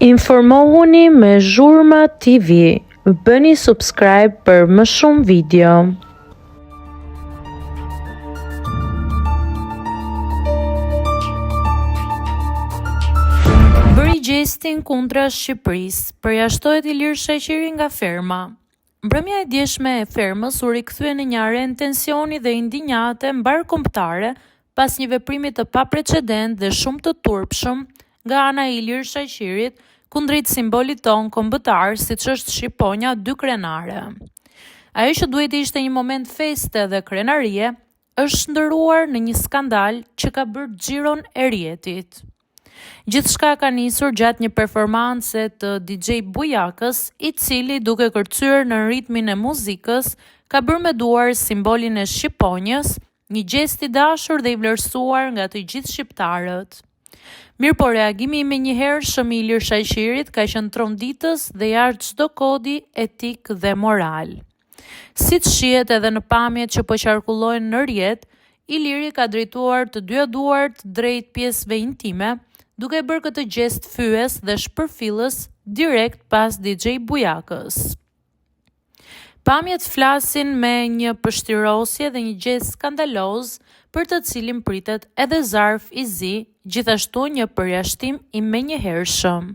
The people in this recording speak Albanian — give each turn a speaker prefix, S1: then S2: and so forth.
S1: Informohuni me Zhurma TV. Bëni subscribe për më shumë video. Bëri gjestin kundra Shqipërisë, përjashtohet Ilir Shaqiri nga ferma. Mbrëmja e djeshme e fermës u rikthye në një aren tensioni dhe indinjate mbarkombëtare pas një veprimi të paprecedent dhe shumë të turpshëm nga ana e Ilir Shaqirit kundrejt simbolit ton kombëtar siç është shqiponja 2 krenare. Ajo që duhet ishte një moment feste dhe krenarie është shndërruar në një skandal që ka bërë xhiron e rjetit. Gjithçka ka nisur gjatë një performance të DJ Bujakës, i cili duke kërcyer në ritmin e muzikës ka bërë me duar simbolin e shqiponjës, një gjest i dashur dhe i vlerësuar nga të gjithë shqiptarët. Mirë po reagimi i menjëhershëm i Ilir Shaqirit ka qenë tronditës dhe jashtë çdo kodi etik dhe moral. Siç shihet edhe në pamjet që po qarkullojnë në rrjet, Iliri ka drejtuar të dyja duart drejt pjesëve intime, duke bërë këtë gjest fyes dhe shpërfillës direkt pas DJ Bujakës. Pamjet flasin me një pështirosje dhe një gjest skandaloz për të cilin pritet edhe zarf i zi, gjithashtu një përjashtim i menjëhershëm.